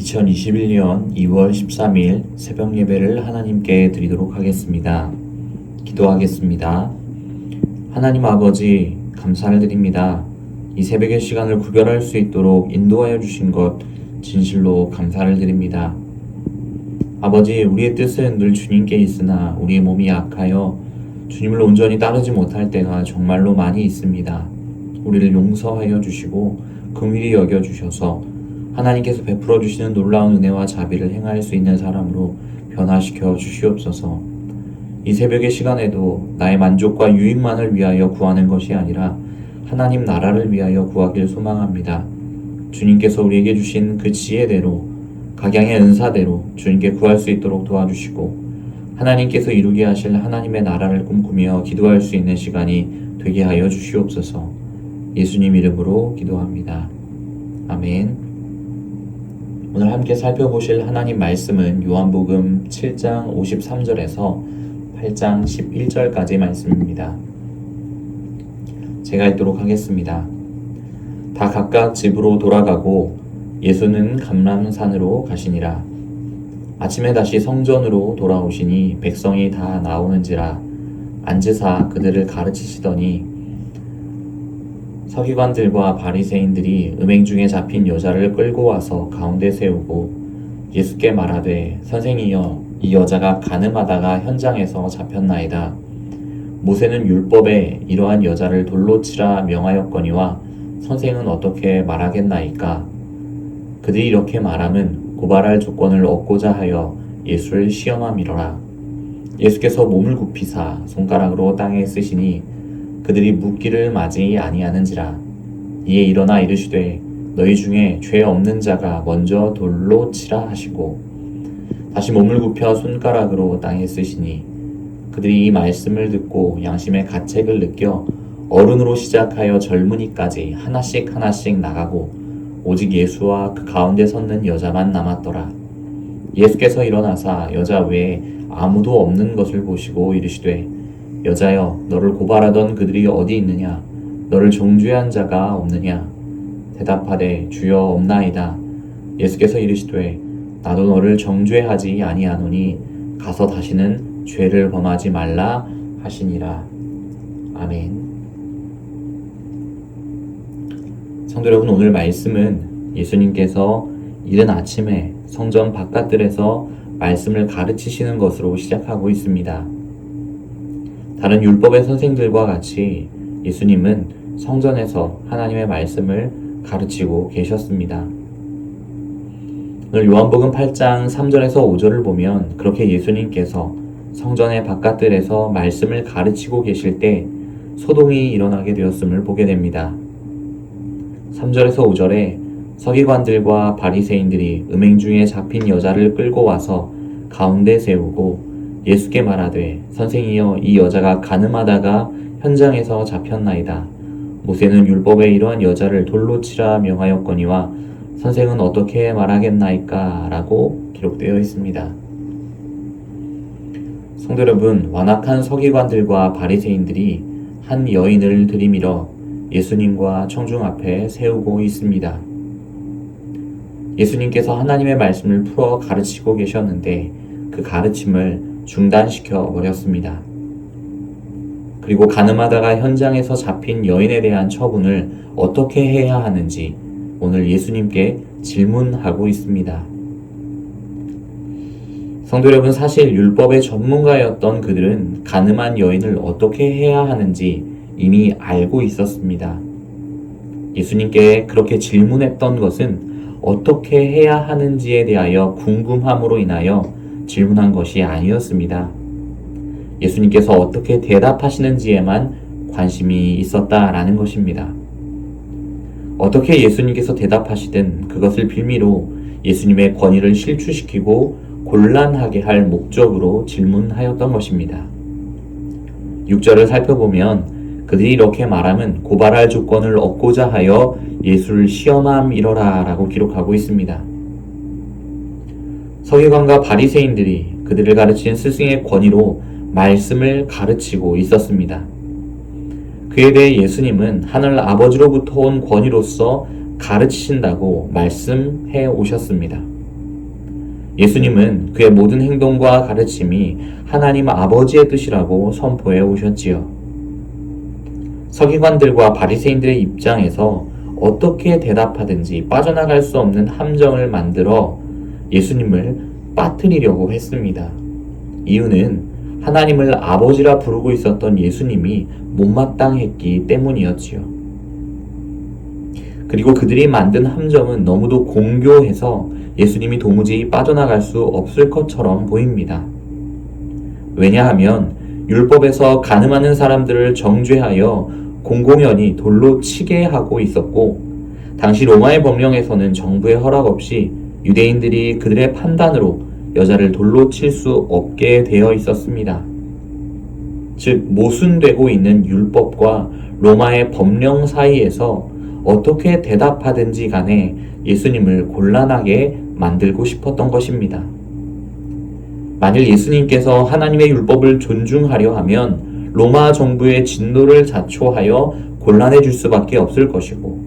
2021년 2월 13일 새벽 예배를 하나님께 드리도록 하겠습니다. 기도하겠습니다. 하나님 아버지, 감사를 드립니다. 이 새벽의 시간을 구별할 수 있도록 인도하여 주신 것 진실로 감사를 드립니다. 아버지, 우리의 뜻은 늘 주님께 있으나 우리의 몸이 약하여 주님을 온전히 따르지 못할 때가 정말로 많이 있습니다. 우리를 용서하여 주시고 긍휼히 여겨 주셔서 하나님께서 베풀어 주시는 놀라운 은혜와 자비를 행할 수 있는 사람으로 변화시켜 주시옵소서. 이 새벽의 시간에도 나의 만족과 유익만을 위하여 구하는 것이 아니라 하나님 나라를 위하여 구하길 소망합니다. 주님께서 우리에게 주신 그 지혜대로, 각양의 은사대로 주님께 구할 수 있도록 도와주시고 하나님께서 이루게 하실 하나님의 나라를 꿈꾸며 기도할 수 있는 시간이 되게 하여 주시옵소서. 예수님 이름으로 기도합니다. 아멘. 오늘 함께 살펴보실 하나님 말씀은 요한복음 7장 53절에서 8장 11절까지 말씀입니다. 제가 읽도록 하겠습니다. 다 각각 집으로 돌아가고 예수는 감람산으로 가시니라. 아침에 다시 성전으로 돌아오시니 백성이 다 나오는지라 앉으사 그들을 가르치시더니 서기관들과 바리새인들이 음행 중에 잡힌 여자를 끌고 와서 가운데 세우고 예수께 말하되 선생이여, 이 여자가 간음하다가 현장에서 잡혔나이다. 모세는 율법에 이러한 여자를 돌로 치라 명하였거니와 선생은 어떻게 말하겠나이까? 그들이 이렇게 말함은 고발할 조건을 얻고자 하여 예수를 시험함이로라. 예수께서 몸을 굽히사 손가락으로 땅에 쓰시니 그들이 묻기를 맞이 아니하는지라. 이에 일어나 이르시되 너희 중에 죄 없는 자가 먼저 돌로 치라 하시고 다시 몸을 굽혀 손가락으로 땅에 쓰시니 그들이 이 말씀을 듣고 양심의 가책을 느껴 어른으로 시작하여 젊은이까지 하나씩 나가고 오직 예수와 그 가운데 섰는 여자만 남았더라. 예수께서 일어나사 여자 외에 아무도 없는 것을 보시고 이르시되 여자여, 너를 고발하던 그들이 어디 있느냐? 너를 정죄한 자가 없느냐? 대답하되 주여 없나이다. 예수께서 이르시되 나도 너를 정죄하지 아니하노니 가서 다시는 죄를 범하지 말라 하시니라. 아멘. 성도 여러분, 오늘 말씀은 예수님께서 이른 아침에 성전 바깥들에서 말씀을 가르치시는 것으로 시작하고 있습니다. 다른 율법의 선생들과 같이 예수님은 성전에서 하나님의 말씀을 가르치고 계셨습니다. 오늘 요한복음 8장 3절에서 5절을 보면 그렇게 예수님께서 성전의 바깥들에서 말씀을 가르치고 계실 때 소동이 일어나게 되었음을 보게 됩니다. 3절에서 5절에 서기관들과 바리새인들이 음행 중에 잡힌 여자를 끌고 와서 가운데 세우고 예수께 말하되 선생이여, 이 여자가 간음하다가 현장에서 잡혔나이다. 모세는 율법에 이러한 여자를 돌로 치라 명하였거니와 선생은 어떻게 말하겠나이까? 라고 기록되어 있습니다. 성도 여러분, 완악한 서기관들과 바리새인들이 한 여인을 들이밀어 예수님과 청중 앞에 세우고 있습니다. 예수님께서 하나님의 말씀을 풀어 가르치고 계셨는데 그 가르침을 중단시켜 버렸습니다. 그리고 간음하다가 현장에서 잡힌 여인에 대한 처분을 어떻게 해야 하는지 오늘 예수님께 질문하고 있습니다. 성도 여러분, 사실 율법의 전문가였던 그들은 간음한 여인을 어떻게 해야 하는지 이미 알고 있었습니다. 예수님께 그렇게 질문했던 것은 어떻게 해야 하는지에 대하여 궁금함으로 인하여 질문한 것이 아니었습니다. 예수님께서 어떻게 대답하시는지에만 관심이 있었다라는 것입니다. 어떻게 예수님께서 대답하시든 그것을 빌미로 예수님의 권위를 실추시키고 곤란하게 할 목적으로 질문하였던 것입니다. 6절을 살펴보면 그들이 이렇게 말함은 고발할 조건을 얻고자 하여 예수를 시험함이러라 라고 기록하고 있습니다. 서기관과 바리새인들이 그들을 가르친 스승의 권위로 말씀을 가르치고 있었습니다. 그에 대해 예수님은 하늘 아버지로부터 온 권위로서 가르치신다고 말씀해 오셨습니다. 예수님은 그의 모든 행동과 가르침이 하나님 아버지의 뜻이라고 선포해 오셨지요. 서기관들과 바리새인들의 입장에서 어떻게 대답하든지 빠져나갈 수 없는 함정을 만들어 예수님을 빠뜨리려고 했습니다. 이유는 하나님을 아버지라 부르고 있었던 예수님이 못마땅했기 때문이었지요. 그리고 그들이 만든 함정은 너무도 공교해서 예수님이 도무지 빠져나갈 수 없을 것처럼 보입니다. 왜냐하면 율법에서 간음하는 사람들을 정죄하여 공공연히 돌로 치게 하고 있었고, 당시 로마의 법령에서는 정부의 허락 없이 유대인들이 그들의 판단으로 여자를 돌로 칠 수 없게 되어 있었습니다. 즉, 모순되고 있는 율법과 로마의 법령 사이에서 어떻게 대답하든지 간에 예수님을 곤란하게 만들고 싶었던 것입니다. 만일 예수님께서 하나님의 율법을 존중하려 하면 로마 정부의 진노를 자초하여 곤란해 줄 수밖에 없을 것이고,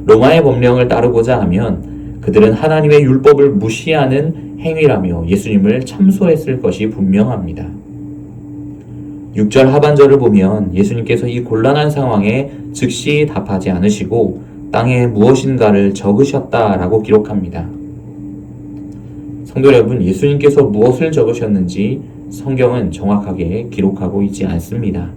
로마의 법령을 따르고자 하면 그들은 하나님의 율법을 무시하는 행위라며 예수님을 참소했을 것이 분명합니다. 6절 하반절을 보면 예수님께서 이 곤란한 상황에 즉시 답하지 않으시고 땅에 무엇인가를 적으셨다라고 기록합니다. 성도 여러분, 예수님께서 무엇을 적으셨는지 성경은 정확하게 기록하고 있지 않습니다.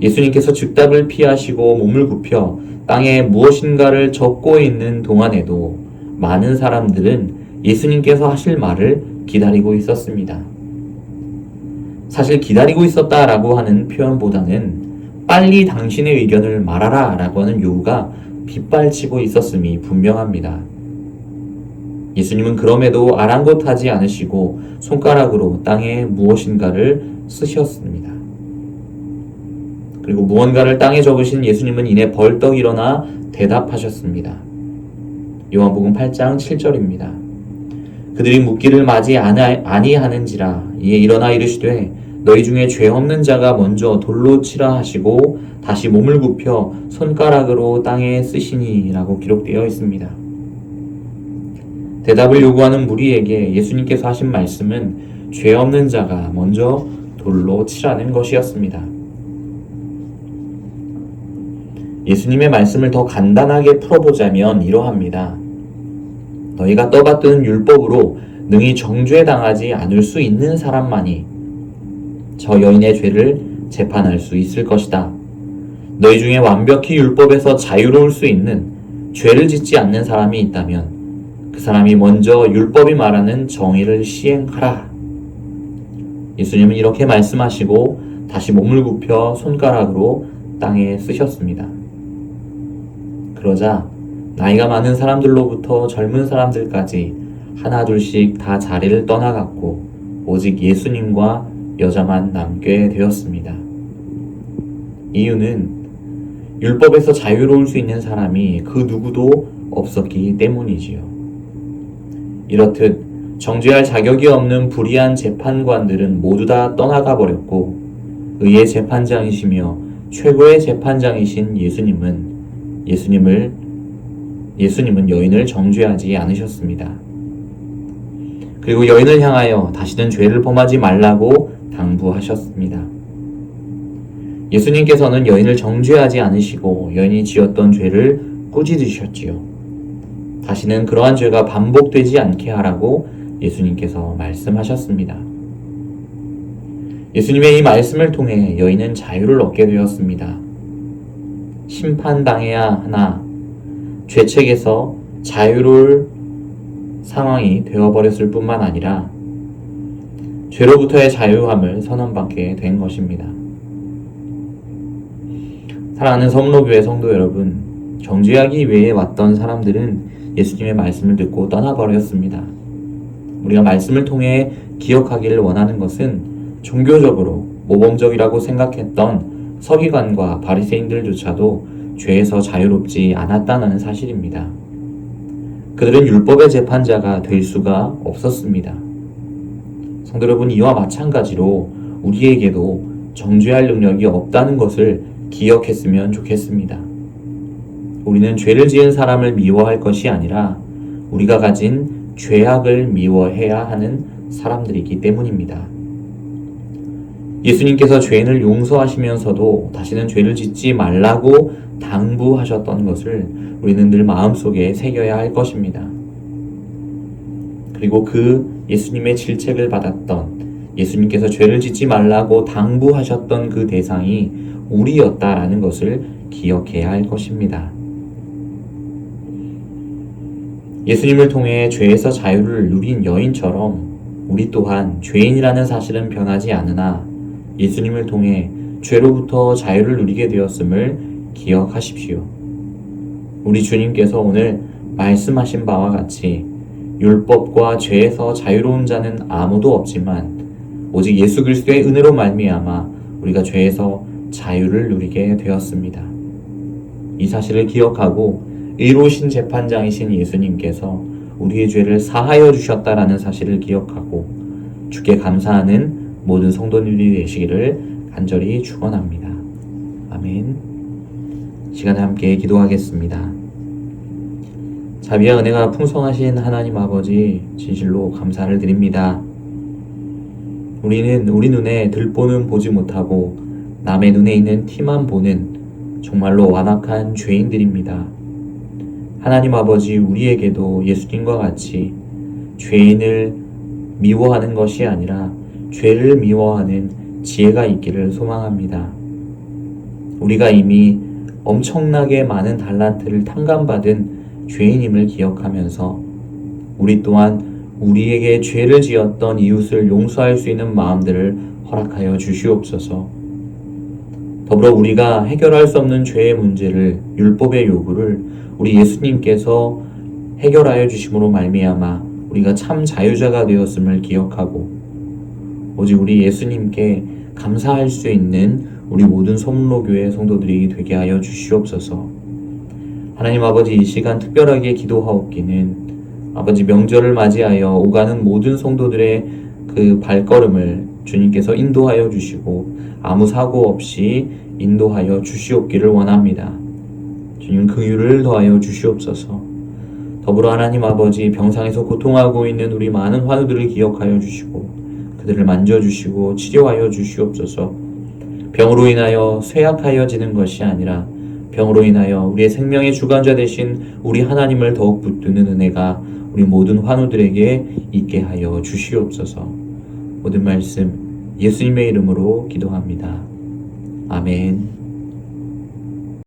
예수님께서 즉답을 피하시고 몸을 굽혀 땅에 무엇인가를 적고 있는 동안에도 많은 사람들은 예수님께서 하실 말을 기다리고 있었습니다. 사실 기다리고 있었다라고 하는 표현보다는 빨리 당신의 의견을 말하라 라고 하는 요구가 빗발치고 있었음이 분명합니다. 예수님은 그럼에도 아랑곳하지 않으시고 손가락으로 땅에 무엇인가를 쓰셨습니다. 그리고 무언가를 땅에 적으신 예수님은 이내 벌떡 일어나 대답하셨습니다. 요한복음 8장 7절입니다. 그들이 묻기를 마지 아니하는지라 이에 일어나 이르시되 너희 중에 죄 없는 자가 먼저 돌로 치라 하시고 다시 몸을 굽혀 손가락으로 땅에 쓰시니 라고 기록되어 있습니다. 대답을 요구하는 무리에게 예수님께서 하신 말씀은 죄 없는 자가 먼저 돌로 치라는 것이었습니다. 예수님의 말씀을 더 간단하게 풀어보자면 이러합니다. 너희가 떠받드는 율법으로 능히 정죄당하지 않을 수 있는 사람만이 저 여인의 죄를 재판할 수 있을 것이다. 너희 중에 완벽히 율법에서 자유로울 수 있는 죄를 짓지 않는 사람이 있다면 그 사람이 먼저 율법이 말하는 정의를 시행하라. 예수님은 이렇게 말씀하시고 다시 몸을 굽혀 손가락으로 땅에 쓰셨습니다. 그러자 나이가 많은 사람들로부터 젊은 사람들까지 하나 둘씩 다 자리를 떠나갔고 오직 예수님과 여자만 남게 되었습니다. 이유는 율법에서 자유로울 수 있는 사람이 그 누구도 없었기 때문이지요. 이렇듯 정죄할 자격이 없는 불의한 재판관들은 모두 다 떠나가 버렸고 의의 재판장이시며 최고의 재판장이신 예수님은 여인을 정죄하지 않으셨습니다. 그리고 여인을 향하여 다시는 죄를 범하지 말라고 당부하셨습니다. 예수님께서는 여인을 정죄하지 않으시고 여인이 지었던 죄를 꾸짖으셨지요. 다시는 그러한 죄가 반복되지 않게 하라고 예수님께서 말씀하셨습니다. 예수님의 이 말씀을 통해 여인은 자유를 얻게 되었습니다. 심판당해야 하나 죄책에서 자유로울 상황이 되어버렸을 뿐만 아니라 죄로부터의 자유함을 선언받게 된 것입니다. 사랑하는 성로교회 성도 여러분, 정죄하기 위해 왔던 사람들은 예수님의 말씀을 듣고 떠나버렸습니다. 우리가 말씀을 통해 기억하기를 원하는 것은 종교적으로 모범적이라고 생각했던 서기관과 바리새인들조차도 죄에서 자유롭지 않았다는 사실입니다. 그들은 율법의 재판자가 될 수가 없었습니다. 성도 여러분, 이와 마찬가지로 우리에게도 정죄할 능력이 없다는 것을 기억했으면 좋겠습니다. 우리는 죄를 지은 사람을 미워할 것이 아니라 우리가 가진 죄악을 미워해야 하는 사람들이기 때문입니다. 예수님께서 죄인을 용서하시면서도 다시는 죄를 짓지 말라고 당부하셨던 것을 우리는 늘 마음속에 새겨야 할 것입니다. 그리고 그 예수님의 질책을 받았던, 예수님께서 죄를 짓지 말라고 당부하셨던 그 대상이 우리였다라는 것을 기억해야 할 것입니다. 예수님을 통해 죄에서 자유를 누린 여인처럼 우리 또한 죄인이라는 사실은 변하지 않으나 예수님을 통해 죄로부터 자유를 누리게 되었음을 기억하십시오. 우리 주님께서 오늘 말씀하신 바와 같이 율법과 죄에서 자유로운 자는 아무도 없지만 오직 예수 그리스도의 은혜로 말미암아 우리가 죄에서 자유를 누리게 되었습니다. 이 사실을 기억하고 의로우신 재판장이신 예수님께서 우리의 죄를 사하여 주셨다라는 사실을 기억하고 주께 감사하는 모든 성도들이 되시기를 간절히 축원합니다. 아멘. 시간에 함께 기도하겠습니다. 자비와 은혜가 풍성하신 하나님 아버지, 진실로 감사를 드립니다. 우리는 우리 눈에 들보는 보지 못하고 남의 눈에 있는 티만 보는 정말로 완악한 죄인들입니다. 하나님 아버지, 우리에게도 예수님과 같이 죄인을 미워하는 것이 아니라 죄를 미워하는 지혜가 있기를 소망합니다. 우리가 이미 엄청나게 많은 달란트를 탕감받은 죄인임을 기억하면서 우리 또한 우리에게 죄를 지었던 이웃을 용서할 수 있는 마음들을 허락하여 주시옵소서. 더불어 우리가 해결할 수 없는 죄의 문제를, 율법의 요구를 우리 예수님께서 해결하여 주심으로 말미암아 우리가 참 자유자가 되었음을 기억하고 오직 우리 예수님께 감사할 수 있는 우리 모든 소문로교회 성도들이 되게 하여 주시옵소서. 하나님 아버지, 이 시간 특별하게 기도하옵기는 아버지, 명절을 맞이하여 오가는 모든 성도들의 그 발걸음을 주님께서 인도하여 주시고 아무 사고 없이 인도하여 주시옵기를 원합니다. 주님, 긍휼을 더하여 주시옵소서. 더불어 하나님 아버지, 병상에서 고통하고 있는 우리 많은 환우들을 기억하여 주시고 그들을 만져주시고 치료하여 주시옵소서. 병으로 인하여 쇠약하여지는 것이 아니라 병으로 인하여 우리의 생명의 주관자 되신 우리 하나님을 더욱 붙드는 은혜가 우리 모든 환우들에게 있게 하여 주시옵소서. 모든 말씀 예수님의 이름으로 기도합니다. 아멘.